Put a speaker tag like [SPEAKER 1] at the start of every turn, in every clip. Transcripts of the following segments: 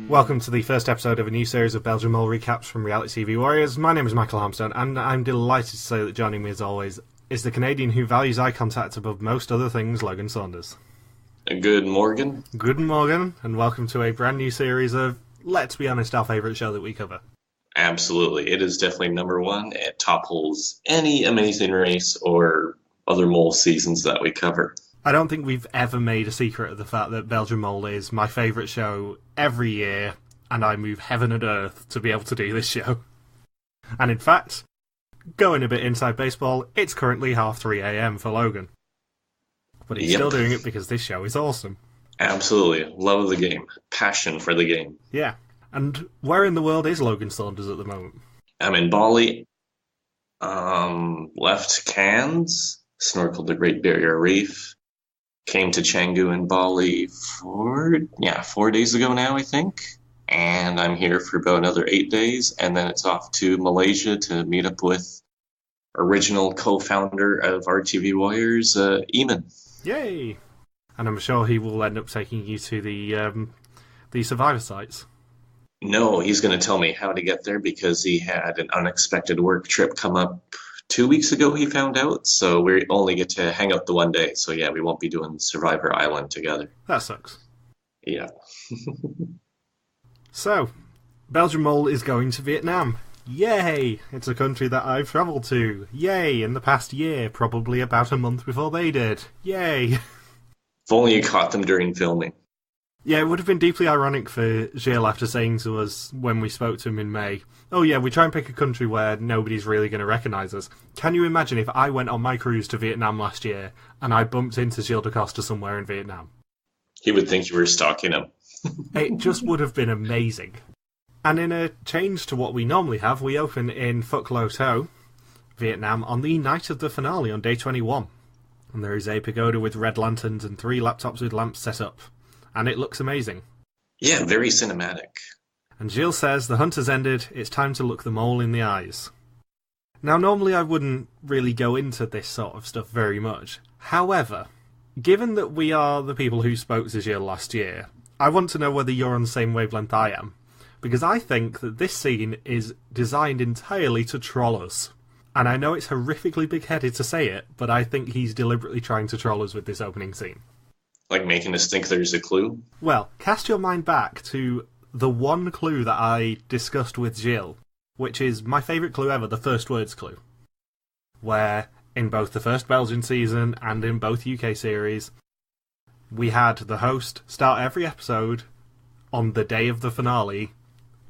[SPEAKER 1] Welcome to the first episode of a new series of Belgian Mole recaps from Reality TV Warriors. My name is Michael Harmstone, and I'm delighted to say that joining me as always is the Canadian who values eye contact above most other things, Logan Saunders.
[SPEAKER 2] Good morning.
[SPEAKER 1] Good morning, and welcome to a brand new series of, let's be honest, our favourite show that we cover.
[SPEAKER 2] Absolutely. It is definitely number one. It topples any Amazing Race or other Mole seasons that we cover.
[SPEAKER 1] I don't think we've ever made a secret of the fact that Belgian Mole is my favourite show every year, and I move heaven and earth to be able to do this show. And in fact, going a bit inside baseball, it's currently 3:30 a.m. for Logan. But he's still doing it because this show is awesome.
[SPEAKER 2] Absolutely. Love the game. Passion for the game.
[SPEAKER 1] Yeah. And where in the world is Logan Saunders at the moment?
[SPEAKER 2] I'm in Bali. Left Cairns. Snorkeled the Great Barrier Reef. Came to Canggu in Bali 4 days ago now, I think. And I'm here for about another 8 days. And then it's off to Malaysia to meet up with original co-founder of RTV Warriors, Eamon.
[SPEAKER 1] Yay! And I'm sure he will end up taking you to the survivor sites.
[SPEAKER 2] No, he's going to tell me how to get there because he had an unexpected work trip come up 2 weeks ago, he found out. So we only get to hang out the one day. So yeah, we won't be doing Survivor Island together.
[SPEAKER 1] That sucks.
[SPEAKER 2] Yeah.
[SPEAKER 1] So, Belgian Mole is going to Vietnam. Yay! It's a country that I've travelled to. Yay! In the past year, probably about a month before they did. Yay!
[SPEAKER 2] If only you caught them during filming.
[SPEAKER 1] Yeah, it would have been deeply ironic for Gilles after saying to us when we spoke to him in May, oh yeah, we try and pick a country where nobody's really going to recognise us. Can you imagine if I went on my cruise to Vietnam last year and I bumped into Gilles Costa somewhere in Vietnam?
[SPEAKER 2] He would think you were stalking him.
[SPEAKER 1] It just would have been amazing. And in a change to what we normally have, we open in Phuoc Lo To, Vietnam, on the night of the finale on day 21. And there is a pagoda with red lanterns and 3 laptops with lamps set up. And it looks amazing.
[SPEAKER 2] Yeah, very cinematic.
[SPEAKER 1] And Gilles says the hunt has ended, it's time to look the mole in the eyes. Now, normally I wouldn't really go into this sort of stuff very much. However, given that we are the people who spoke to Gilles last year, I want to know whether you're on the same wavelength I am. Because I think that this scene is designed entirely to troll us. And I know it's horrifically big-headed to say it, but I think he's deliberately trying to troll us with this opening scene.
[SPEAKER 2] Like making us think there's a clue?
[SPEAKER 1] Well, cast your mind back to the one clue that I discussed with Gilles, which is my favourite clue ever, the first words clue. Where, in both the first Belgian season and in both UK series, we had the host start every episode on the day of the finale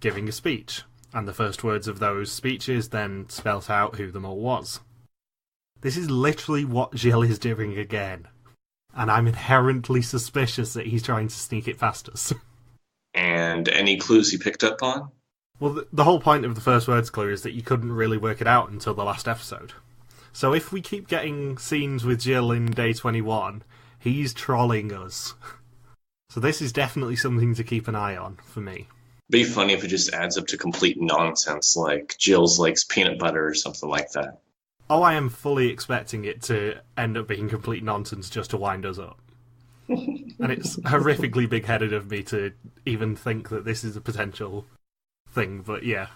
[SPEAKER 1] giving a speech, and the first words of those speeches then spelt out who the mole was. This is literally what Gilles is doing again. And I'm inherently suspicious that he's trying to sneak it past us.
[SPEAKER 2] And any clues he picked up on?
[SPEAKER 1] Well, the whole point of the first words clue is that you couldn't really work it out until the last episode. So if we keep getting scenes with Gilles in day 21, he's trolling us. So this is definitely something to keep an eye on, for me.
[SPEAKER 2] Be funny if it just adds up to complete nonsense, like Gilles likes peanut butter or something like that.
[SPEAKER 1] Oh, I am fully expecting it to end up being complete nonsense just to wind us up. And it's horrifically big-headed of me to even think that this is a potential thing, but yeah.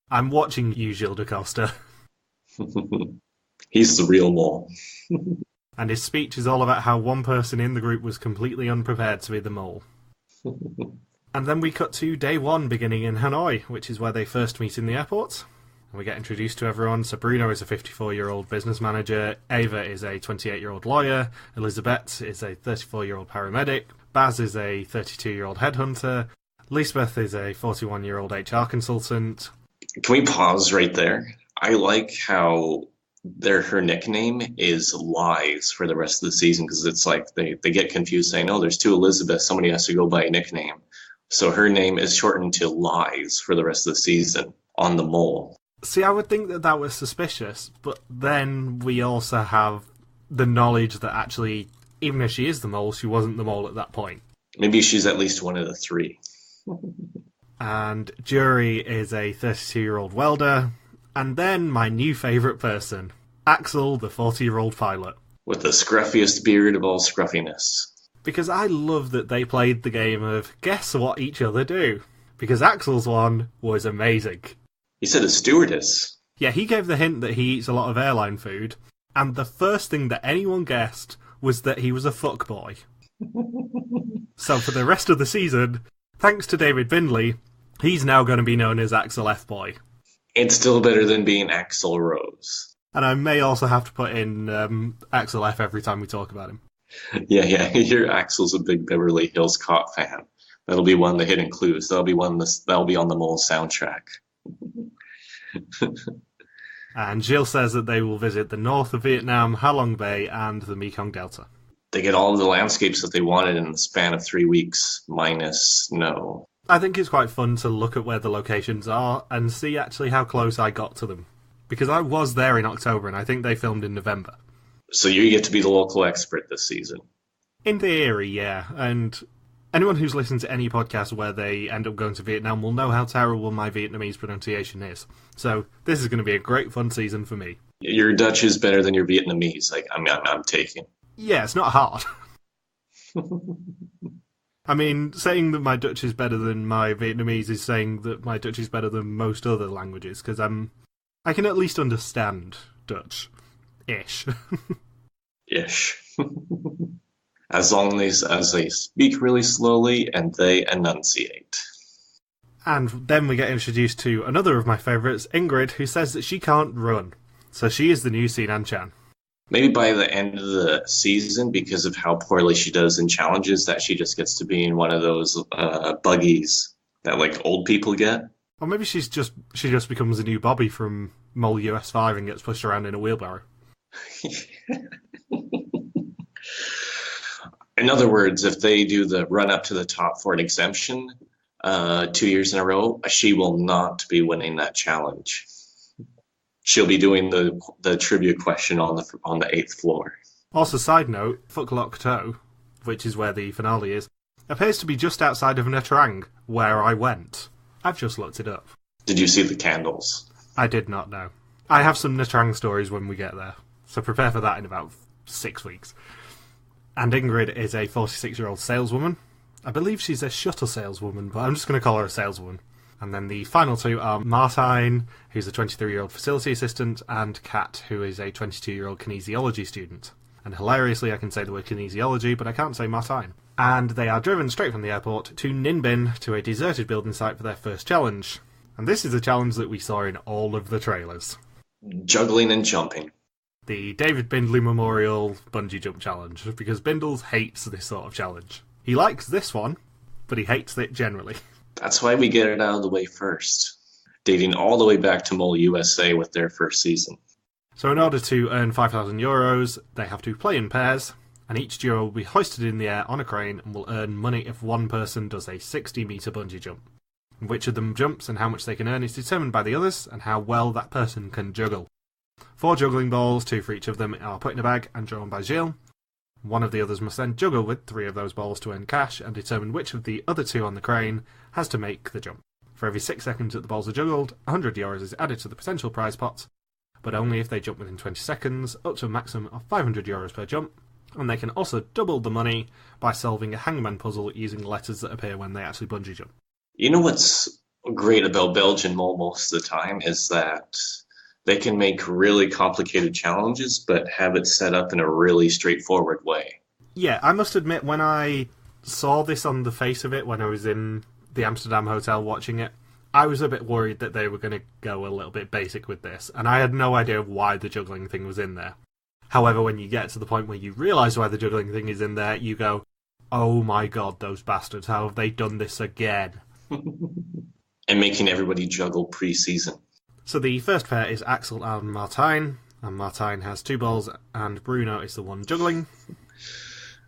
[SPEAKER 1] I'm watching you, Gilles Costa.
[SPEAKER 2] He's the real mole.
[SPEAKER 1] And his speech is all about how one person in the group was completely unprepared to be the mole. And then we cut to day 1 beginning in Hanoi, which is where they first meet in the airport. And we get introduced to everyone. So Bruno is a 54-year-old business manager, Ava is a 28-year-old lawyer, Elizabeth is a 34-year-old paramedic, Baz is a 32-year-old headhunter, Lisbeth is a 41-year-old HR consultant.
[SPEAKER 2] Can we pause right there? I like how her nickname is Lies for the rest of the season, because it's like they get confused saying, oh, there's 2 Elizabeth, somebody has to go by a nickname. So her name is shortened to Lies for the rest of the season on the mole.
[SPEAKER 1] See, I would think that was suspicious, but then we also have the knowledge that actually, even if she is the mole, she wasn't the mole at that point.
[SPEAKER 2] Maybe she's at least one of the 3.
[SPEAKER 1] And Jury is a 32-year-old welder. And then my new favourite person, Axel, the 40-year-old pilot.
[SPEAKER 2] With the scruffiest beard of all scruffiness.
[SPEAKER 1] Because I love that they played the game of guess what each other do. Because Axel's one was amazing.
[SPEAKER 2] He said a stewardess.
[SPEAKER 1] Yeah, he gave the hint that he eats a lot of airline food, and the first thing that anyone guessed was that he was a fuckboy. So for the rest of the season, thanks to David Bindley, he's now going to be known as Axel F-Boy.
[SPEAKER 2] It's still better than being Axel Rose.
[SPEAKER 1] And I may also have to put in Axel F every time we talk about him.
[SPEAKER 2] Yeah, your Axel's a big Beverly Hills Cop fan. That'll be one of the hidden clues. That'll be on the Mole soundtrack.
[SPEAKER 1] And Gilles says that they will visit the north of Vietnam, Ha Long Bay, and the Mekong Delta.
[SPEAKER 2] They get all of the landscapes that they wanted in the span of 3 weeks, minus snow.
[SPEAKER 1] I think it's quite fun to look at where the locations are and see actually how close I got to them. Because I was there in October, and I think they filmed in November.
[SPEAKER 2] So you get to be the local expert this season.
[SPEAKER 1] In theory, yeah. And anyone who's listened to any podcast where they end up going to Vietnam will know how terrible my Vietnamese pronunciation is. So this is going to be a great fun season for me.
[SPEAKER 2] Your Dutch is better than your Vietnamese. I'm taking.
[SPEAKER 1] Yeah, it's not hard. I mean, saying that my Dutch is better than my Vietnamese is saying that my Dutch is better than most other languages, because I can at least understand Dutch. Ish.
[SPEAKER 2] Ish. As long as they speak really slowly and they enunciate.
[SPEAKER 1] And then we get introduced to another of my favourites, Ingrid, who says that she can't run. So she is the new Sinan Can.
[SPEAKER 2] Maybe by the end of the season, because of how poorly she does in challenges, that she just gets to be in one of those buggies that like old people get.
[SPEAKER 1] Or maybe she just becomes a new Bobby from Mole US5 and gets pushed around in a wheelbarrow.
[SPEAKER 2] In other words, if they do the run up to the top for an exemption 2 years in a row, she will not be winning that challenge. She'll be doing the trivia question on the 8th floor.
[SPEAKER 1] Also, side note, Phuc Loc To, which is where the finale is, appears to be just outside of Nha Trang, where I went. I've just looked it up.
[SPEAKER 2] Did you see the candles?
[SPEAKER 1] I did not know. I have some Nha Trang stories when we get there, so prepare for that in about 6 weeks. And Ingrid is a 46-year-old saleswoman. I believe she's a shuttle saleswoman, but I'm just going to call her a saleswoman. And then the final two are Martijn, who's a 23-year-old facility assistant, and Kat, who is a 22-year-old kinesiology student. And hilariously, I can say the word kinesiology, but I can't say Martijn. And they are driven straight from the airport to Ninh Binh, to a deserted building site for their first challenge. And this is a challenge that we saw in all of the trailers.
[SPEAKER 2] Juggling and jumping.
[SPEAKER 1] The David Bindley Memorial Bungee Jump Challenge, because Bindles hates this sort of challenge. He likes this one, but he hates it generally.
[SPEAKER 2] That's why we get it out of the way first. Dating all the way back to Mole USA with their first season.
[SPEAKER 1] So in order to earn €5,000, they have to play in pairs, and each duo will be hoisted in the air on a crane and will earn money if one person does a 60-metre bungee jump. And which of them jumps and how much they can earn is determined by the others and how well that person can juggle. 4 juggling balls, 2 for each of them, are put in a bag and drawn by Gilles. One of the others must then juggle with 3 of those balls to earn cash and determine which of the other 2 on the crane has to make the jump. For every 6 seconds that the balls are juggled, €100 is added to the potential prize pot, but only if they jump within 20 seconds, up to a maximum of €500 per jump, and they can also double the money by solving a hangman puzzle using letters that appear when they actually bungee jump.
[SPEAKER 2] You know what's great about Belgian Mole most of the time is that they can make really complicated challenges, but have it set up in a really straightforward way.
[SPEAKER 1] Yeah, I must admit, when I saw this on the face of it, when I was in the Amsterdam hotel watching it, I was a bit worried that they were going to go a little bit basic with this, and I had no idea why the juggling thing was in there. However, when you get to the point where you realise why the juggling thing is in there, you go, oh my god, those bastards, how have they done this again?
[SPEAKER 2] And making everybody juggle pre-season.
[SPEAKER 1] So the first pair is Axel and Martijn has 2 balls, and Bruno is the one juggling.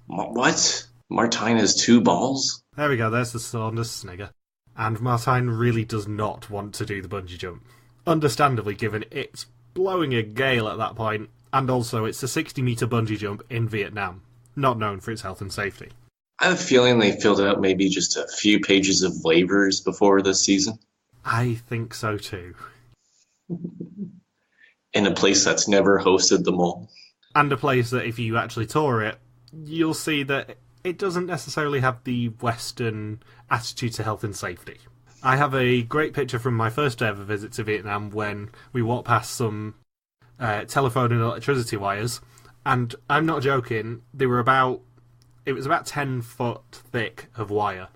[SPEAKER 2] What? Martijn has 2 balls?
[SPEAKER 1] There we go, there's the Saunders snigger. And Martijn really does not want to do the bungee jump. Understandably, given it's blowing a gale at that point, and also it's a 60-metre bungee jump in Vietnam, not known for its health and safety.
[SPEAKER 2] I have a feeling they filled out maybe just a few pages of waivers before this season.
[SPEAKER 1] I think so too.
[SPEAKER 2] In a place that's never hosted the Mole.
[SPEAKER 1] And a place that if you actually tour it, you'll see that it doesn't necessarily have the Western attitude to health and safety. I have a great picture from my first ever visit to Vietnam when we walked past some telephone and electricity wires, and I'm not joking, it was about 10 foot thick of wire,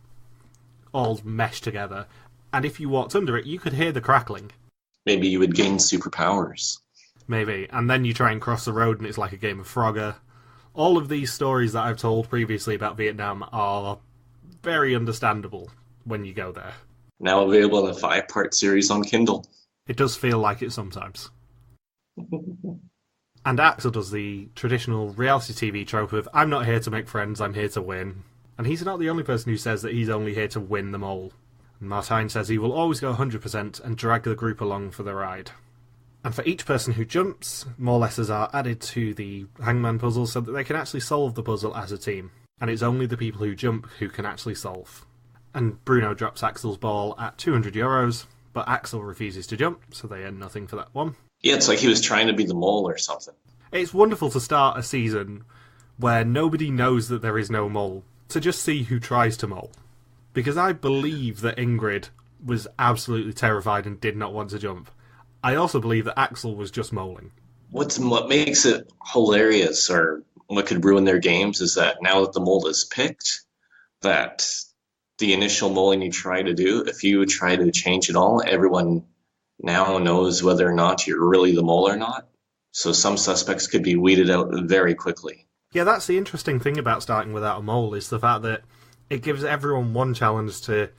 [SPEAKER 1] all meshed together, and if you walked under it, you could hear the crackling.
[SPEAKER 2] Maybe you would gain superpowers.
[SPEAKER 1] Maybe, and then you try and cross the road and it's like a game of Frogger. All of these stories that I've told previously about Vietnam are very understandable when you go there.
[SPEAKER 2] Now available in a 5-part series on Kindle.
[SPEAKER 1] It does feel like it sometimes. And Axel does the traditional reality TV trope of, I'm not here to make friends, I'm here to win. And he's not the only person who says that he's only here to win the mole. And Martijn says he will always go 100% and drag the group along for the ride. And for each person who jumps, more letters are added to the hangman puzzle so that they can actually solve the puzzle as a team. And it's only the people who jump who can actually solve. And Bruno drops Axel's ball at €200, but Axel refuses to jump, so they earn nothing for that one.
[SPEAKER 2] Yeah, it's like he was trying to be the mole or something.
[SPEAKER 1] It's wonderful to start a season where nobody knows that there is no mole, to just see who tries to mole. Because I believe that Ingrid was absolutely terrified and did not want to jump. I also believe that Axel was just moling.
[SPEAKER 2] What makes it hilarious, or what could ruin their games, is that now that the mole is picked, that the initial molding you try to do, if you try to change it all, everyone now knows whether or not you're really the mole or not. So some suspects could be weeded out very quickly.
[SPEAKER 1] Yeah, that's the interesting thing about starting without a mole, is the fact that it gives everyone one challenge to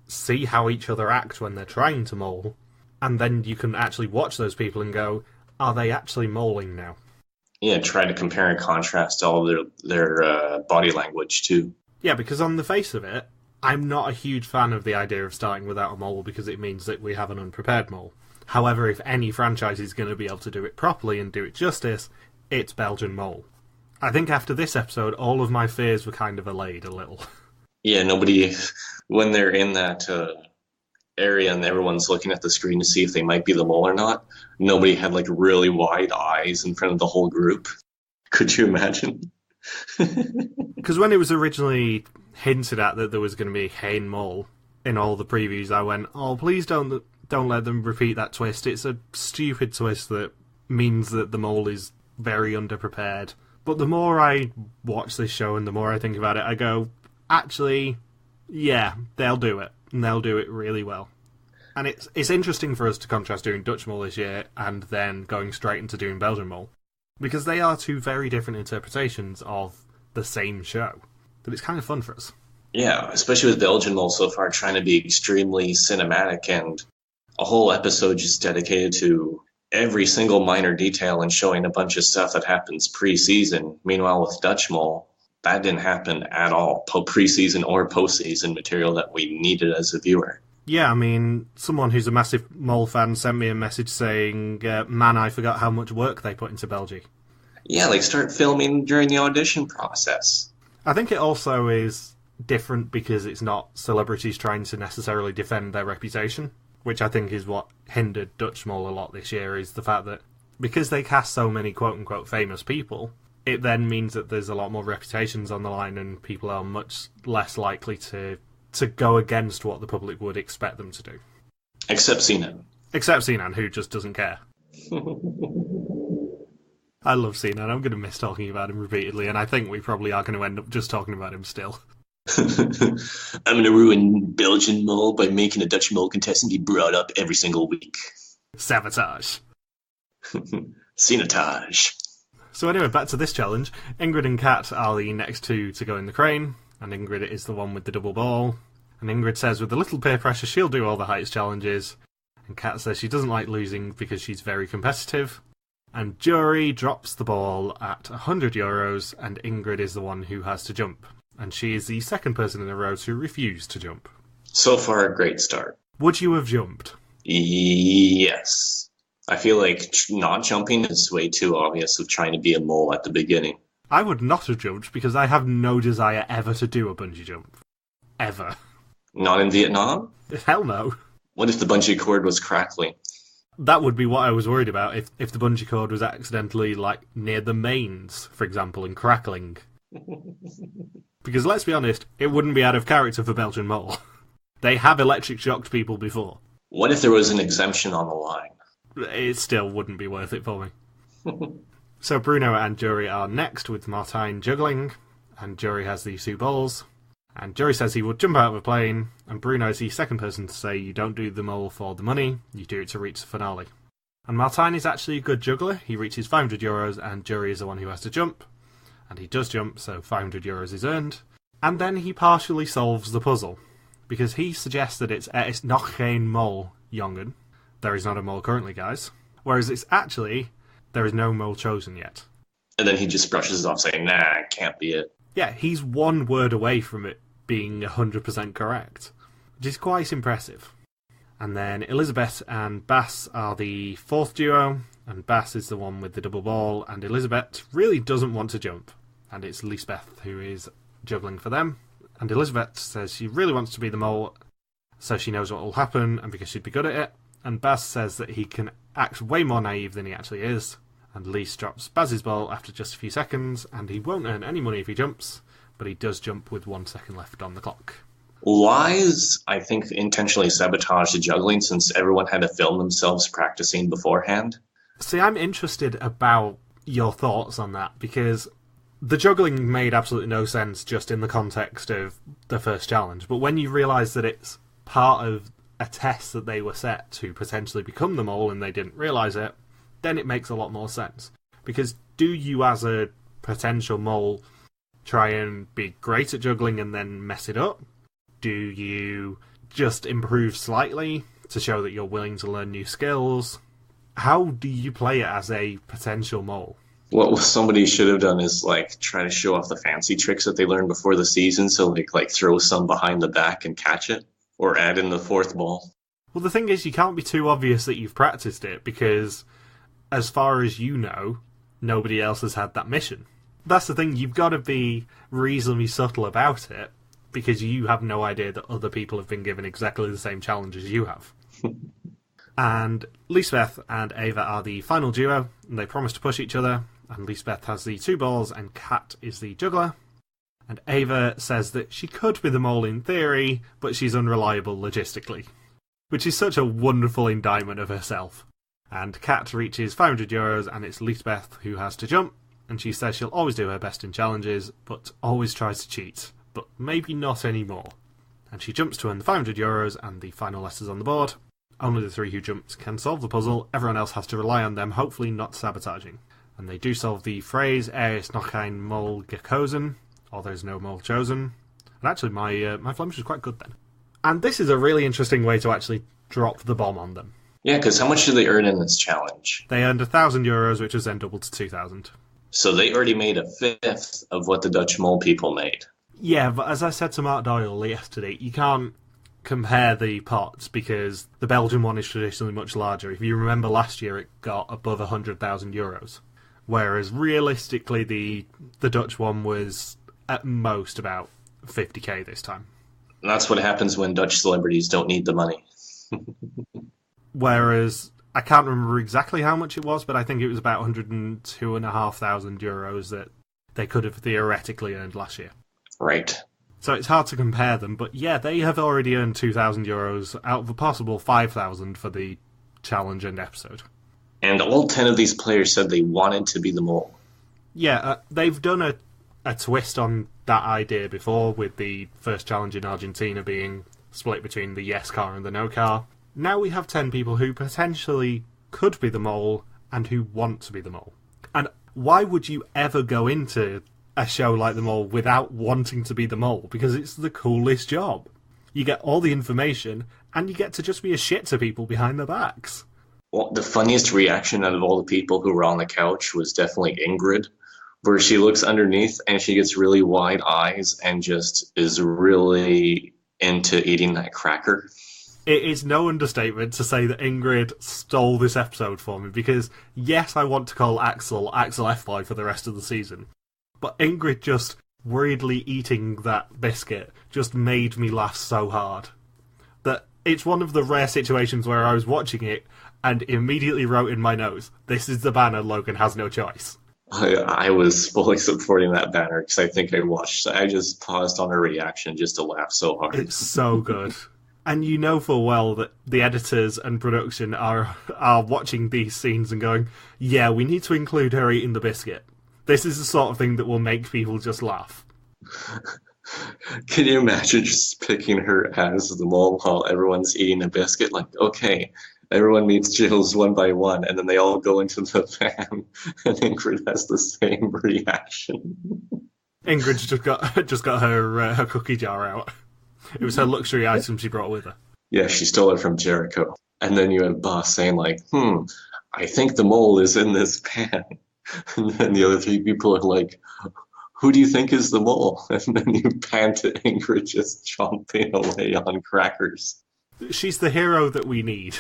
[SPEAKER 1] see how each other act when they're trying to mole, and then you can actually watch those people and go, are they actually moling now?
[SPEAKER 2] Yeah, try to compare and contrast all of their body language too.
[SPEAKER 1] Yeah, because on the face of it, I'm not a huge fan of the idea of starting without a mole because it means that we have an unprepared mole. However, if any franchise is going to be able to do it properly and do it justice, it's Belgian Mole. I think after this episode, all of my fears were kind of allayed a little.
[SPEAKER 2] Yeah, nobody, when they're in that area and everyone's looking at the screen to see if they might be the mole or not, nobody had like really wide eyes in front of the whole group. Could you imagine?
[SPEAKER 1] Because when it was originally hinted at that there was going to be Hein Mole in all the previews, I went, oh, please don't let them repeat that twist. It's a stupid twist that means that the mole is very underprepared. But the more I watch this show and the more I think about it, I go, actually, yeah, they'll do it. And they'll do it really well. And it's interesting for us to contrast doing Dutch Mole this year and then going straight into doing Belgian Mole. Because they are two very different interpretations of the same show. But it's kind of fun for us.
[SPEAKER 2] Yeah, especially with Belgian Mole so far trying to be extremely cinematic and a whole episode just dedicated to every single minor detail and showing a bunch of stuff that happens pre-season. Meanwhile, with Dutch Mole, that didn't happen at all. Pre-season or post-season material that we needed as a viewer.
[SPEAKER 1] Yeah, I mean, someone who's a massive Mole fan sent me a message saying, man, I forgot how much work they put into Belgie.
[SPEAKER 2] Yeah, like start filming during the audition process.
[SPEAKER 1] I think it also is different because it's not celebrities trying to necessarily defend their reputation, which I think is what hindered Dutch Mole a lot this year, is the fact that because they cast so many quote-unquote famous people, it then means that there's a lot more reputations on the line and people are much less likely to go against what the public would expect them to do.
[SPEAKER 2] Except Sinan.
[SPEAKER 1] Except Sinan, who just doesn't care. I love Sinan. I'm going to miss talking about him repeatedly, and I think we probably are going to end up just talking about him still.
[SPEAKER 2] I'm going to ruin Belgian Mole by making a Dutch Mole contestant be brought up every single week.
[SPEAKER 1] Sabotage.
[SPEAKER 2] Sinatage.
[SPEAKER 1] So anyway, back to this challenge. Ingrid and Kat are the next two to go in the crane, and Ingrid is the one with the double ball. And Ingrid says with a little peer pressure she'll do all the heights challenges, and Kat says she doesn't like losing because she's very competitive. And Jury drops the ball at €100, and Ingrid is the one who has to jump. And she is the second person in a row to refuse to jump.
[SPEAKER 2] So far, a great start.
[SPEAKER 1] Would you have jumped?
[SPEAKER 2] Yes. I feel like not jumping is way too obvious of trying to be a mole at the beginning.
[SPEAKER 1] I would not have jumped because I have no desire ever to do a bungee jump. Ever.
[SPEAKER 2] Not in Vietnam?
[SPEAKER 1] Hell no.
[SPEAKER 2] What if the bungee cord was crackling?
[SPEAKER 1] That would be what I was worried about, if the bungee cord was accidentally, like, near the mains, for example, and crackling. Because let's be honest, it wouldn't be out of character for Belgian Mole. They have electric shocked people before.
[SPEAKER 2] What if there was an exemption on the line?
[SPEAKER 1] It still wouldn't be worth it for me. So Bruno and Jury are next with Martijn juggling, and Jury has the 2 balls. And Jury says he would jump out of a plane, and Bruno is the second person to say you don't do the mole for the money, you do it to reach the finale. And Martijn is actually a good juggler. He reaches €500, and Jury is the one who has to jump. And he does jump, so €500 is earned. And then he partially solves the puzzle, because he suggests that it's nog geen mol, jongen. There is not a mole currently, guys. Whereas it's actually, there is no mole chosen yet.
[SPEAKER 2] And then he just brushes it off, saying, nah, it can't be it.
[SPEAKER 1] Yeah, he's one word away from it being 100% correct, which is quite impressive. And then Elizabeth and Bas are the 4th duo, and Bas is the one with the double ball, and Elizabeth really doesn't want to jump, and it's Lisbeth who is juggling for them. And Elizabeth says she really wants to be the mole, so she knows what will happen, and because she'd be good at it. And Bas says that he can act way more naive than he actually is. And Lise drops Baz's ball after just a few seconds, and he won't earn any money if he jumps, but he does jump with 1 second left on the clock.
[SPEAKER 2] Lies, I think, intentionally sabotaged the juggling since everyone had to film themselves practicing beforehand.
[SPEAKER 1] See, I'm interested about your thoughts on that, because the juggling made absolutely no sense just in the context of the first challenge, but when you realise that it's part of a test that they were set to potentially become the mole and they didn't realise it, then it makes a lot more sense. Because do you, as a potential mole, try and be great at juggling and then mess it up? Do you just improve slightly to show that you're willing to learn new skills? How do you play it as a potential mole?
[SPEAKER 2] What somebody should have done is try to show off the fancy tricks that they learned before the season, so like throw some behind the back and catch it, or add in the 4th ball.
[SPEAKER 1] Well, the thing is, you can't be too obvious that you've practiced it, because as far as you know, nobody else has had that mission. That's the thing, you've got to be reasonably subtle about it, because you have no idea that other people have been given exactly the same challenge as you have. And Lisbeth and Ava are the final duo, and they promise to push each other, and Lisbeth has the 2 balls, and Kat is the juggler. And Ava says that she could be the mole in theory, but she's unreliable logistically, which is such a wonderful indictment of herself. And Kat reaches €500, and it's Lisbeth who has to jump, and she says she'll always do her best in challenges, but always tries to cheat, but maybe not anymore. And she jumps to earn the €500 and the final letters on the board. Only the 3 who jumped can solve the puzzle, everyone else has to rely on them, hopefully not sabotaging. And they do solve the phrase, is nog geen mol gekozen, or there's no mole chosen. And actually, my Flemish is quite good then. And this is a really interesting way to actually drop the bomb on them.
[SPEAKER 2] Yeah, because how much did they earn in this challenge?
[SPEAKER 1] They earned €1,000, which was then doubled to 2,000.
[SPEAKER 2] So they already made a 5th of what the Dutch mole people made.
[SPEAKER 1] Yeah, but as I said to Mark Doyle yesterday, you can't compare the pots because the Belgian one is traditionally much larger. If you remember last year, it got above €100,000, whereas realistically the Dutch one was at most about 50k this time.
[SPEAKER 2] And that's what happens when Dutch celebrities don't need the money.
[SPEAKER 1] Whereas I can't remember exactly how much it was, but I think it was about €102,500 that they could have theoretically earned last year.
[SPEAKER 2] Right.
[SPEAKER 1] So it's hard to compare them, but yeah, they have already earned €2,000 out of a possible 5,000 for the challenge and episode.
[SPEAKER 2] And all 10 of these players said they wanted to be the mole.
[SPEAKER 1] Yeah, they've done a twist on that idea before, with the first challenge in Argentina being split between the yes car and the no car. Now we have 10 people who potentially could be the mole and who want to be the mole. And why would you ever go into a show like The Mole without wanting to be the mole? Because it's the coolest job. You get all the information, and you get to just be a shit to people behind their backs.
[SPEAKER 2] Well, the funniest reaction out of all the people who were on the couch was definitely Ingrid, where she looks underneath and she gets really wide eyes and just is really into eating that cracker.
[SPEAKER 1] It is no understatement to say that Ingrid stole this episode for me, because yes, I want to call Axel F-Boy for the rest of the season, but Ingrid just worriedly eating that biscuit just made me laugh so hard that it's one of the rare situations where I was watching it and immediately wrote in my notes, this is the banner, Logan has no choice.
[SPEAKER 2] I was fully supporting that banner because I just paused on her reaction just to laugh so hard.
[SPEAKER 1] It's so good. And you know full well that the editors and production are watching these scenes and going, yeah, we need to include her eating the biscuit. This is the sort of thing that will make people just laugh.
[SPEAKER 2] Can you imagine just picking her as the mole while everyone's eating a biscuit? Like, okay, everyone meets Gilles one by one, and then they all go into the van, and Ingrid has the same reaction.
[SPEAKER 1] Ingrid's just got her cookie jar out. It was her luxury item she brought with her.
[SPEAKER 2] Yeah, she stole it from Jericho. And then you have Boss saying like, I think the mole is in this pan. And then the other three people are like, who do you think is the mole? And then you pan to Ingrid just chomping away on crackers.
[SPEAKER 1] She's the hero that we need.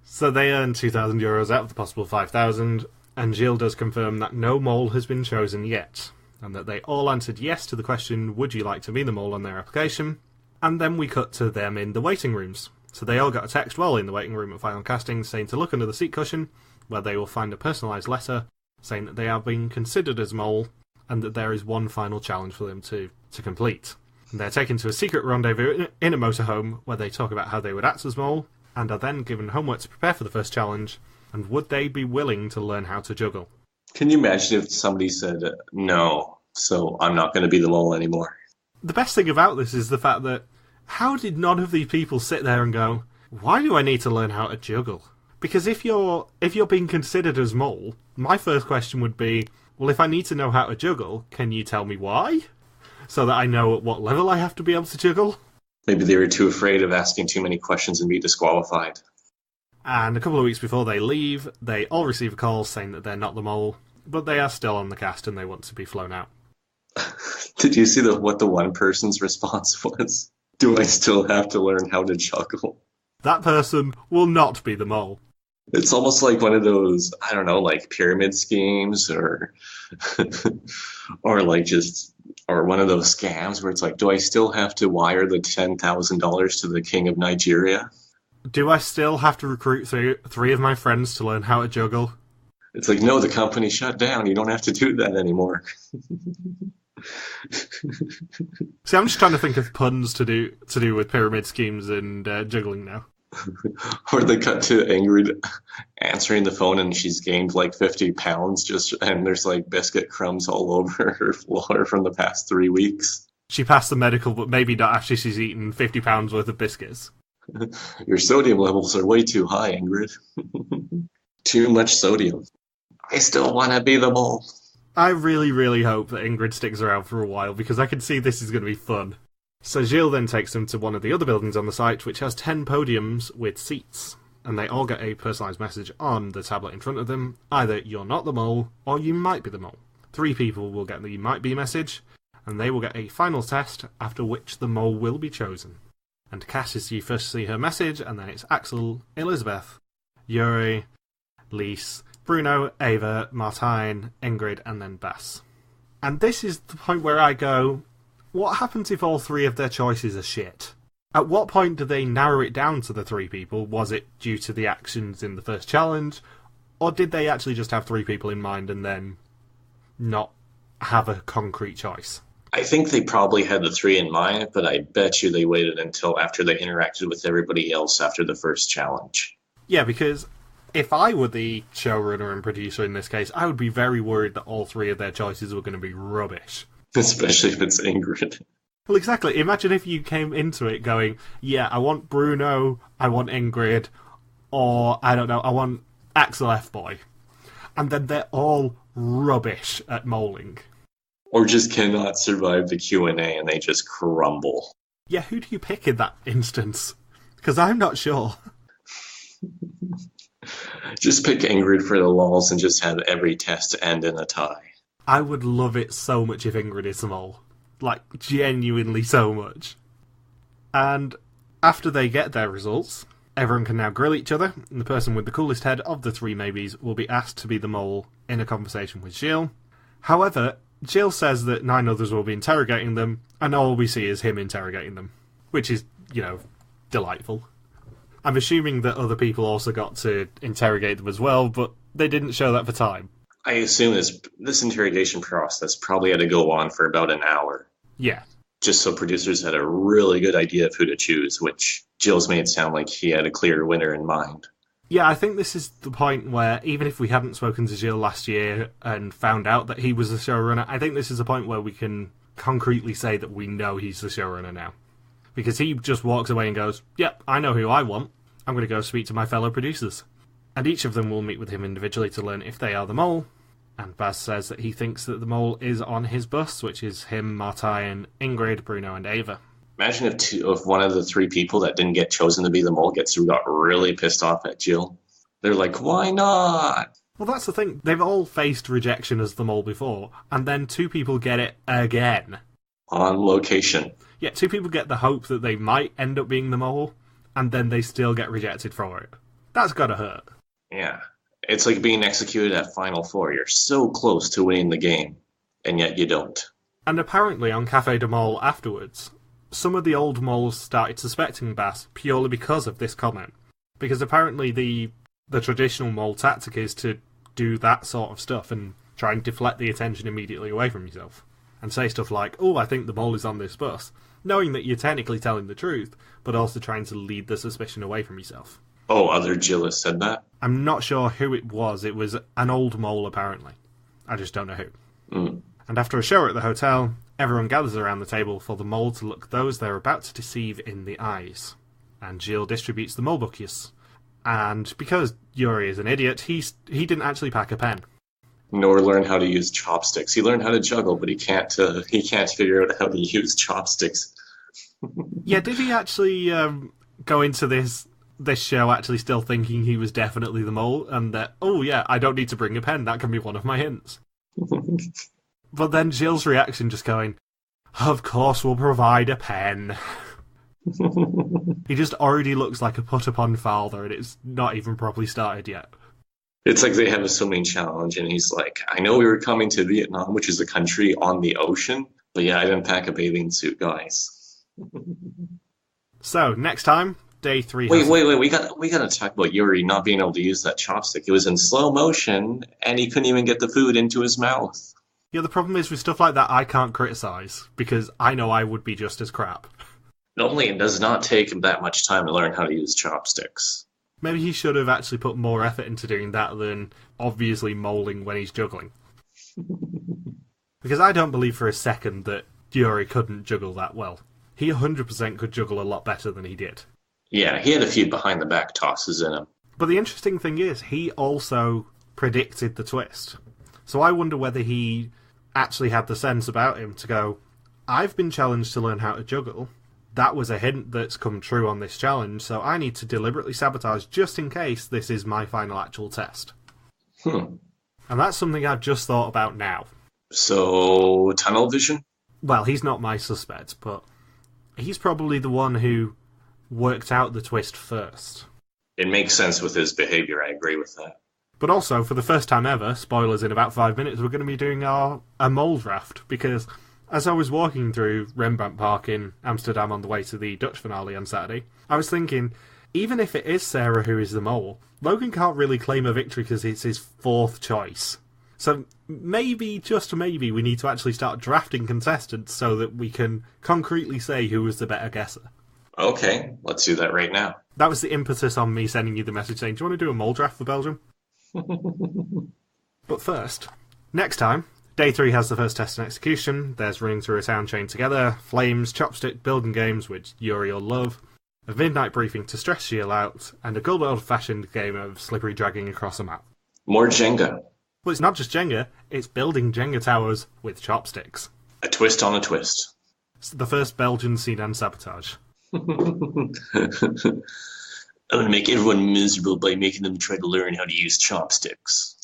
[SPEAKER 1] So they earn €2,000 out of the possible 5,000, and Gilles does confirm that no mole has been chosen yet, and that they all answered yes to the question, would you like to be the mole, on their application. And then we cut to them in the waiting rooms. So they all got a text while in the waiting room at final casting saying to look under the seat cushion, where they will find a personalised letter saying that they are being considered as mole, and that there is one final challenge for them to complete. And they're taken to a secret rendezvous in a motorhome where they talk about how they would act as mole, and are then given homework to prepare for the first challenge, and would they be willing to learn how to juggle.
[SPEAKER 2] Can you imagine if somebody said, no, so I'm not going to be the mole anymore?
[SPEAKER 1] The best thing about this is the fact that how did none of these people sit there and go, why do I need to learn how to juggle? Because if you're being considered as mole, my first question would be, well, if I need to know how to juggle, can you tell me why? So that I know at what level I have to be able to juggle?
[SPEAKER 2] Maybe they were too afraid of asking too many questions and be disqualified.
[SPEAKER 1] And a couple of weeks before they leave, they all receive a call saying that they're not the mole, but they are still on the cast and they want to be flown out.
[SPEAKER 2] Did you see what the one person's response was? Do I still have to learn how to juggle?
[SPEAKER 1] That person will not be the mole.
[SPEAKER 2] It's almost like one of those, I don't know, like pyramid schemes or or one of those scams where it's like, do I still have to wire the $10,000 to the king of Nigeria?
[SPEAKER 1] Do I still have to recruit three of my friends to learn how to juggle?
[SPEAKER 2] It's like, no, the company shut down. You don't have to do that anymore.
[SPEAKER 1] See, I'm just trying to think of puns to do with pyramid schemes and juggling now.
[SPEAKER 2] Or they cut to Ingrid answering the phone and she's gained like 50 pounds and there's like biscuit crumbs all over her floor from the past 3 weeks.
[SPEAKER 1] She passed the medical, but maybe not after she's eaten 50 pounds worth of biscuits.
[SPEAKER 2] Your sodium levels are way too high, Ingrid. Too much sodium. I still want to be the mole.
[SPEAKER 1] I really, really hope that Ingrid sticks around for a while, because I can see this is going to be fun. So Gilles then takes them to one of the other buildings on the site, which has 10 podiums with seats. And they all get a personalised message on the tablet in front of them. Either you're not the mole, or you might be the mole. 3 people will get the you might be message, and they will get a final test, after which the mole will be chosen. And Cass is you first see her message, and then it's Axel, Elizabeth, Yuri, Lise, Bruno, Ava, Martine, Ingrid, and then Bass. And this is the point where I go, what happens if all 3 of their choices are shit? At what point do they narrow it down to the 3 people? Was it due to the actions in the first challenge? Or did they actually just have 3 people in mind and then not have a concrete choice?
[SPEAKER 2] I think they probably had the 3 in mind, but I bet you they waited until after they interacted with everybody else after the first challenge.
[SPEAKER 1] Yeah, because if I were the showrunner and producer in this case, I would be very worried that all 3 of their choices were going to be rubbish.
[SPEAKER 2] Especially if it's Ingrid.
[SPEAKER 1] Well, exactly. Imagine if you came into it going, yeah, I want Bruno, I want Ingrid, or, I don't know, I want Axel F-Boy. And then they're all rubbish at moling.
[SPEAKER 2] Or just cannot survive the Q&A and they just crumble.
[SPEAKER 1] Yeah, who do you pick in that instance? Because I'm not sure.
[SPEAKER 2] Just pick Ingrid for the lulz and just have every test end in a tie.
[SPEAKER 1] I would love it so much if Ingrid is the mole. Like, genuinely so much. And after they get their results, everyone can now grill each other, and the person with the coolest head of the 3 maybes will be asked to be the mole in a conversation with Gilles. However, Gilles says that 9 others will be interrogating them, and all we see is him interrogating them. Which is, delightful. I'm assuming that other people also got to interrogate them as well, but they didn't show that for time.
[SPEAKER 2] I assume this interrogation process probably had to go on for about an hour,
[SPEAKER 1] Yeah.
[SPEAKER 2] just so producers had a really good idea of who to choose, which Gilles made it sound like he had a clear winner in mind.
[SPEAKER 1] Yeah, I think this is the point where, even if we hadn't spoken to Gilles last year and found out that he was the showrunner, I think this is the point where we can concretely say that we know he's the showrunner now. Because he just walks away and goes, yep, I know who I want. I'm going to go speak to my fellow producers. And each of them will meet with him individually to learn if they are the mole. And Baz says that he thinks that the mole is on his bus, which is him, Martijn, Ingrid, Bruno, and Ava.
[SPEAKER 2] Imagine if one of the three people that didn't get chosen to be the mole got really pissed off at Gilles. They're like, why not?
[SPEAKER 1] Well, that's the thing. They've all faced rejection as the mole before, and then two people get it again.
[SPEAKER 2] On location.
[SPEAKER 1] Yeah, two people get the hope that they might end up being the mole, and then they still get rejected for it. That's gotta hurt.
[SPEAKER 2] Yeah. It's like being executed at Final Four. You're so close to winning the game, and yet you don't.
[SPEAKER 1] And apparently on Café de Mole afterwards, some of the old moles started suspecting Baz purely because of this comment. Because apparently the traditional mole tactic is to do that sort of stuff and try and deflect the attention immediately away from yourself. And say stuff like, oh, I think the mole is on this bus, knowing that you're technically telling the truth, but also trying to lead the suspicion away from yourself.
[SPEAKER 2] Oh, other Gilles said that?
[SPEAKER 1] I'm not sure who it was. It was an old mole, apparently. I just don't know who. And after a show at the hotel, everyone gathers around the table for the mole to look those they're about to deceive in the eyes. And Gilles distributes the mole bookies. And because Yuri is an idiot, he didn't actually pack a pen.
[SPEAKER 2] Nor learn how to use chopsticks. He learned how to juggle, but he can't figure out how to use chopsticks.
[SPEAKER 1] Yeah, did he actually go into this show actually still thinking he was definitely the mole, and that, oh yeah, I don't need to bring a pen, that can be one of my hints. But then Gilles' reaction just going, of course we'll provide a pen. He just already looks like a put-upon father, and it's not even properly started yet.
[SPEAKER 2] It's like they have a swimming challenge, and he's like, I know we were coming to Vietnam, which is a country on the ocean, but yeah, I didn't pack a bathing suit, guys.
[SPEAKER 1] So, next time, day 3...
[SPEAKER 2] Wait, we gotta talk about Yuri not being able to use that chopstick. It was in slow motion, and he couldn't even get the food into his mouth.
[SPEAKER 1] Yeah, the problem is with stuff like that, I can't criticise, because I know I would be just as crap.
[SPEAKER 2] Normally, it does not take him that much time to learn how to use chopsticks.
[SPEAKER 1] Maybe he should have actually put more effort into doing that than obviously molding when he's juggling. Because I don't believe for a second that Yuri couldn't juggle that well. He 100% could juggle a lot better than he did.
[SPEAKER 2] Yeah, he had a few behind-the-back tosses in him.
[SPEAKER 1] But the interesting thing is, he also predicted the twist. So I wonder whether he actually had the sense about him to go, I've been challenged to learn how to juggle. That was a hint that's come true on this challenge, so I need to deliberately sabotage just in case this is my final actual test. And that's something I've just thought about now.
[SPEAKER 2] So, tunnel vision?
[SPEAKER 1] Well, he's not my suspect, but he's probably the one who worked out the twist first.
[SPEAKER 2] It makes sense with his behavior, I agree with that.
[SPEAKER 1] But also, for the first time ever, spoilers in about 5 minutes, we're going to be doing a mole draft, because as I was walking through Rembrandt Park in Amsterdam on the way to the Dutch finale on Saturday, I was thinking, even if it is Sarah who is the mole, Logan can't really claim a victory because it's his 4th choice. So maybe, just maybe, we need to actually start drafting contestants so that we can concretely say who was the better guesser.
[SPEAKER 2] Okay, let's do that right now.
[SPEAKER 1] That was the impetus on me sending you the message saying, do you want to do a mole draft for Belgium? But first, next time, Day 3 has the first test and execution. There's running through a town chain together, flames, chopstick, building games, which Yuri will love, a midnight briefing to stress Gilles out, and a good old-fashioned game of slippery dragging across a map.
[SPEAKER 2] More Jenga.
[SPEAKER 1] Well, it's not just Jenga, it's building Jenga towers with chopsticks.
[SPEAKER 2] A twist on a twist.
[SPEAKER 1] It's the first Belgian Sinan sabotage.
[SPEAKER 2] I'm going to make everyone miserable by making them try to learn how to use chopsticks.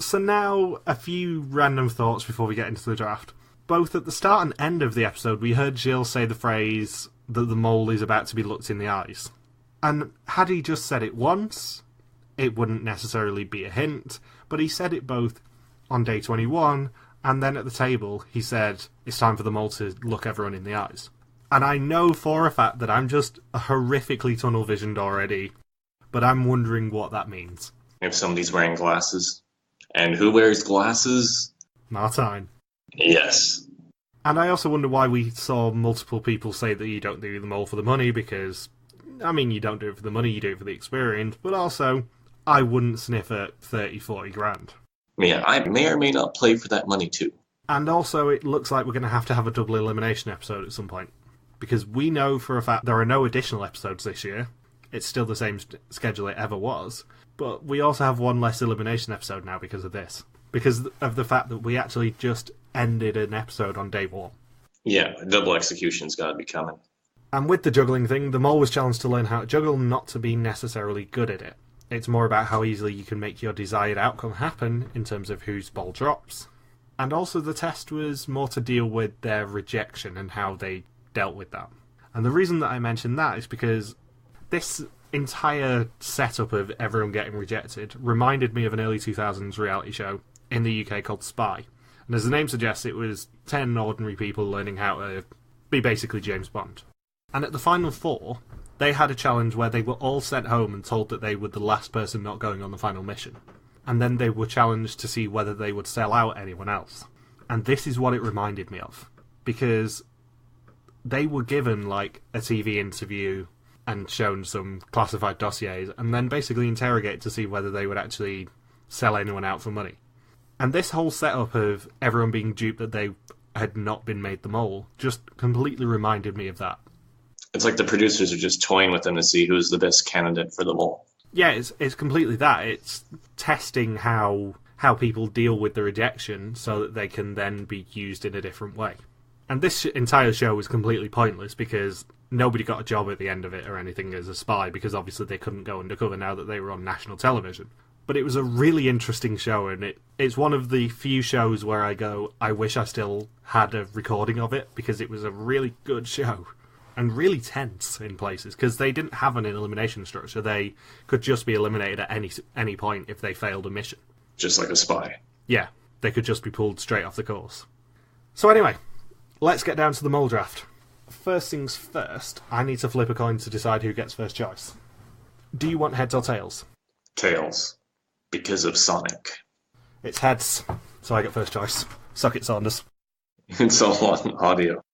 [SPEAKER 1] So now, a few random thoughts before we get into the draft. Both at the start and end of the episode, we heard Gilles say the phrase that the mole is about to be looked in the eyes. And had he just said it once, it wouldn't necessarily be a hint, but he said it both on day 21, and then at the table he said, it's time for the mole to look everyone in the eyes. And I know for a fact that I'm just horrifically tunnel-visioned already, but I'm wondering what that means.
[SPEAKER 2] If somebody's wearing glasses. And who wears glasses?
[SPEAKER 1] Martine.
[SPEAKER 2] Yes.
[SPEAKER 1] And I also wonder why we saw multiple people say that you don't do them all for the money, because, I mean, you don't do it for the money, you do it for the experience, but also, I wouldn't sniff at 30, 40 grand.
[SPEAKER 2] Yeah, I may or may not play for that money too.
[SPEAKER 1] And also, it looks like we're going to have a double elimination episode at some point. Because we know for a fact there are no additional episodes this year. It's still the same schedule it ever was. But we also have one less elimination episode now because of this. Because of the fact that we actually just ended an episode on day one.
[SPEAKER 2] Yeah, double execution's got to be coming.
[SPEAKER 1] And with the juggling thing, the mole was challenged to learn how to juggle, not to be necessarily good at it. It's more about how easily you can make your desired outcome happen in terms of whose ball drops. And also the test was more to deal with their rejection and how they dealt with that. And the reason that I mention that is because this entire setup of everyone getting rejected reminded me of an early 2000s reality show in the UK called Spy. And as the name suggests, it was 10 ordinary people learning how to be basically James Bond. And at the final four, they had a challenge where they were all sent home and told that they were the last person not going on the final mission. And then they were challenged to see whether they would sell out anyone else. And this is what it reminded me of. Because they were given, like, a TV interview and shown some classified dossiers, and then basically interrogated to see whether they would actually sell anyone out for money. And this whole setup of everyone being duped that they had not been made the mole just completely reminded me of that.
[SPEAKER 2] It's like the producers are just toying with them to see who's the best candidate for the mole.
[SPEAKER 1] Yeah, it's completely that. It's testing how people deal with the rejection so that they can then be used in a different way. And this entire show was completely pointless because nobody got a job at the end of it or anything as a spy, because obviously they couldn't go undercover now that they were on national television. But it was a really interesting show, and it's one of the few shows where I go, I wish I still had a recording of it, because it was a really good show. And really tense in places, because they didn't have an elimination structure. They could just be eliminated at any point if they failed a mission.
[SPEAKER 2] Just like a spy.
[SPEAKER 1] Yeah, they could just be pulled straight off the course. So anyway, let's get down to the mole draft. First things first, I need to flip a coin to decide who gets first choice. Do you want heads or tails?
[SPEAKER 2] Tails. Because of Sonic.
[SPEAKER 1] It's heads, so I get first choice. Suck it, Saunders.
[SPEAKER 2] It's all on audio.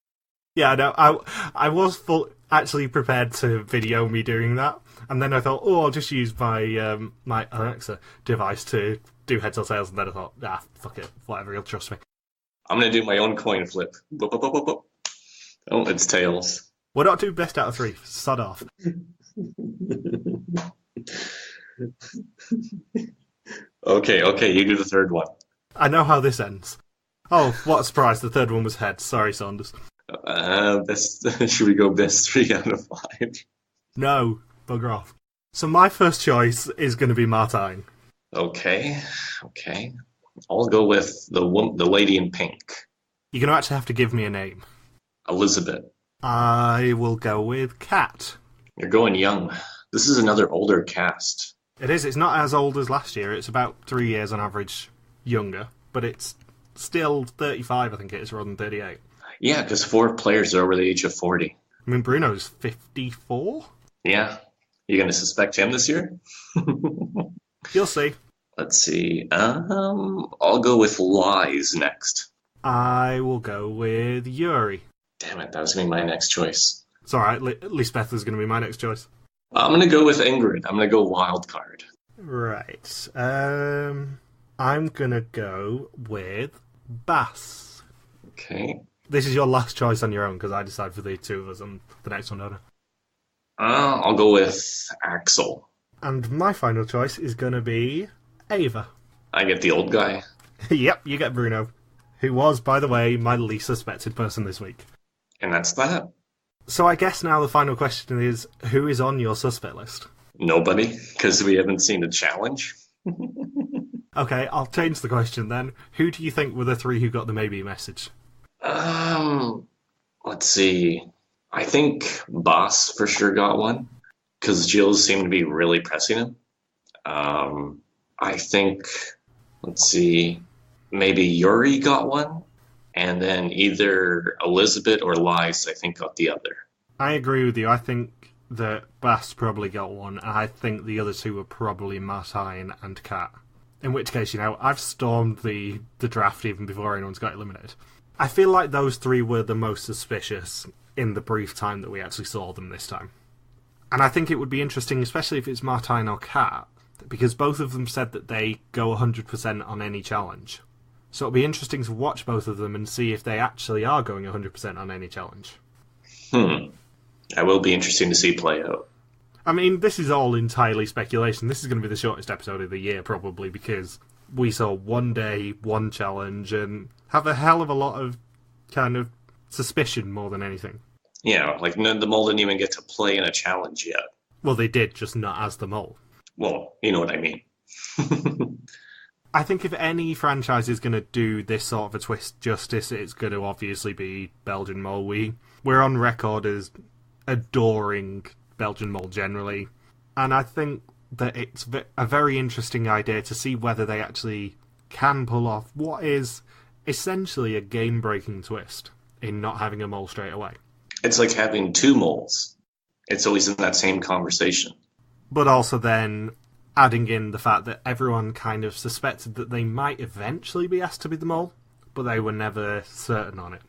[SPEAKER 1] Yeah, no, I was actually prepared to video me doing that, and then I thought, I'll just use my my Alexa device to do heads or tails, and then I thought, fuck it, whatever, he'll trust me.
[SPEAKER 2] I'm going to do my own coin flip. Boop, boop, boop, boop, boop. Oh, it's tails.
[SPEAKER 1] Why not do best out of three? Sod off.
[SPEAKER 2] Okay, you do the third one.
[SPEAKER 1] I know how this ends. Oh, what a surprise, the third one was heads. Sorry, Saunders.
[SPEAKER 2] Should we go best 3 out of 5?
[SPEAKER 1] No, bugger off. So my first choice is going to be Martine.
[SPEAKER 2] Okay. I'll go with the lady in pink.
[SPEAKER 1] You're going to actually have to give me a name.
[SPEAKER 2] Elizabeth.
[SPEAKER 1] I will go with Kat.
[SPEAKER 2] You're going young. This is another older cast.
[SPEAKER 1] It is. It's not as old as last year. It's about 3 years on average younger, but it's still 35, I think it is, rather than 38.
[SPEAKER 2] Yeah, because 4 players are over the age of 40.
[SPEAKER 1] I mean, Bruno's 54?
[SPEAKER 2] Yeah. You going to suspect him this year?
[SPEAKER 1] You'll see.
[SPEAKER 2] Let's see. I'll go with Lies next.
[SPEAKER 1] I will go with Yuri.
[SPEAKER 2] Damn it, that was going to be my next choice.
[SPEAKER 1] It's alright, Lisbeth is going to be my next choice.
[SPEAKER 2] I'm going to go with Ingrid. I'm going to go wild card.
[SPEAKER 1] Right. I'm going to go with Bass.
[SPEAKER 2] Okay.
[SPEAKER 1] This is your last choice on your own, because I decide for the two of us on the next one, don't I?
[SPEAKER 2] I'll go with Axel.
[SPEAKER 1] And my final choice is going to be Ava.
[SPEAKER 2] I get the old guy.
[SPEAKER 1] Yep, you get Bruno. Who was, by the way, my least suspected person this week.
[SPEAKER 2] And that's that.
[SPEAKER 1] So I guess now the final question is, who is on your suspect list?
[SPEAKER 2] Nobody, because we haven't seen the challenge.
[SPEAKER 1] Okay, I'll change the question then. Who do you think were the 3 who got the maybe message?
[SPEAKER 2] Let's see. I think Boss for sure got one, because Gilles seemed to be really pressing him. I think, let's see, maybe Yuri got one, and then either Elizabeth or Lies, I think, got the other.
[SPEAKER 1] I agree with you. I think that Bass probably got one, and I think the other 2 were probably Martine and Kat. In which case, I've stormed the draft even before anyone's got eliminated. I feel like those three were the most suspicious in the brief time that we actually saw them this time. And I think it would be interesting, especially if it's Martijn or Kat, because both of them said that they go 100% on any challenge. So it'll be interesting to watch both of them and see if they actually are going 100% on any challenge.
[SPEAKER 2] That will be interesting to see play out.
[SPEAKER 1] I mean, this is all entirely speculation. This is going to be the shortest episode of the year, probably, because we saw one day, one challenge, and have a hell of a lot of kind of suspicion more than anything.
[SPEAKER 2] Yeah, like the Mole didn't even get to play in a challenge yet.
[SPEAKER 1] Well, they did, just not as the Mole.
[SPEAKER 2] Well, you know what I mean.
[SPEAKER 1] I think if any franchise is going to do this sort of a twist justice, it's going to obviously be Belgian Mole. We're on record as adoring Belgian Mole generally, and I think that it's a very interesting idea to see whether they actually can pull off what is essentially a game-breaking twist in not having a mole straight away.
[SPEAKER 2] It's like having two moles. It's always in that same conversation.
[SPEAKER 1] But also then adding in the fact that everyone kind of suspected that they might eventually be asked to be the mole, but they were never certain on it.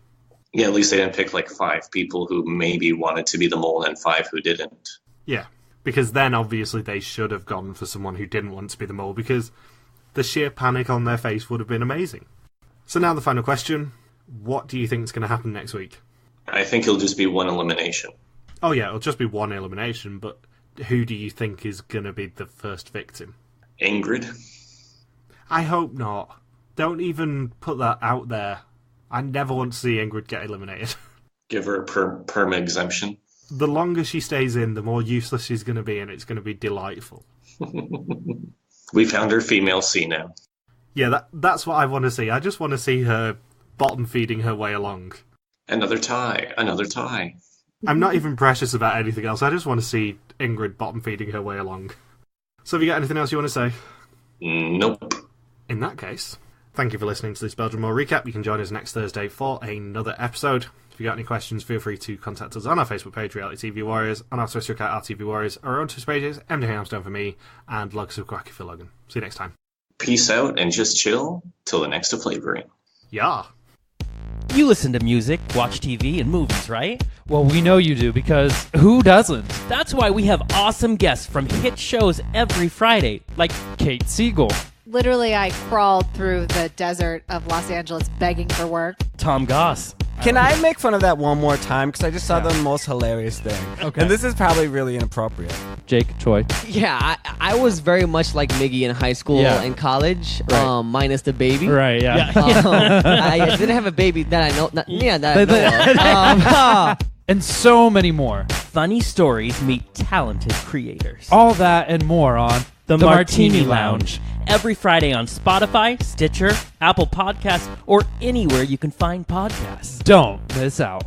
[SPEAKER 2] Yeah, at least they didn't pick like 5 people who maybe wanted to be the mole and 5 who didn't.
[SPEAKER 1] Yeah, because then obviously they should have gone for someone who didn't want to be the mole, because the sheer panic on their face would have been amazing. So now the final question. What do you think is going to happen next week?
[SPEAKER 2] I think it'll just be one elimination.
[SPEAKER 1] Oh yeah, it'll just be one elimination, but who do you think is going to be the first victim?
[SPEAKER 2] Ingrid?
[SPEAKER 1] I hope not. Don't even put that out there. I never want to see Ingrid get eliminated.
[SPEAKER 2] Give her a perma exemption.
[SPEAKER 1] The longer she stays in, the more useless she's going to be, and it's going to be delightful.
[SPEAKER 2] We found her female C now.
[SPEAKER 1] Yeah, that's what I want to see. I just want to see her bottom feeding her way along.
[SPEAKER 2] Another tie.
[SPEAKER 1] I'm not even precious about anything else. I just want to see Ingrid bottom feeding her way along. So have you got anything else you want to say?
[SPEAKER 2] Nope.
[SPEAKER 1] In that case, thank you for listening to this Belgian Mole recap. You can join us next Thursday for another episode. If you got any questions, feel free to contact us on our Facebook page, Reality TV Warriors, on our Twitter account, RTV Warriors, or our own Twitter pages, MD Hamstone for me, and Logs of Quacky for Logan. See you next time.
[SPEAKER 2] Peace out and just chill till the next flavoring.
[SPEAKER 1] Yeah.
[SPEAKER 3] You listen to music, watch TV, and movies, right?
[SPEAKER 4] Well, we know you do, because who doesn't?
[SPEAKER 3] That's why we have awesome guests from hit shows every Friday, like
[SPEAKER 4] Kate Siegel,
[SPEAKER 5] Literally, I crawled through the desert of Los Angeles begging for work.
[SPEAKER 3] Tom Goss.
[SPEAKER 6] Can I make fun of that one more time? Because I just saw the most hilarious thing.
[SPEAKER 4] Okay.
[SPEAKER 6] And this is probably really inappropriate.
[SPEAKER 4] Jake Choi.
[SPEAKER 7] Yeah, I was very much like Miggy in high school and college,
[SPEAKER 4] Right.
[SPEAKER 7] Minus the baby.
[SPEAKER 4] Right, yeah.
[SPEAKER 7] I didn't have a baby that I know. That I know of.
[SPEAKER 4] And so many more.
[SPEAKER 3] Funny stories meet talented creators.
[SPEAKER 4] All that and more on
[SPEAKER 3] The Martini Lounge. Every Friday on Spotify, Stitcher, Apple Podcasts, or anywhere you can find podcasts.
[SPEAKER 4] Don't miss out.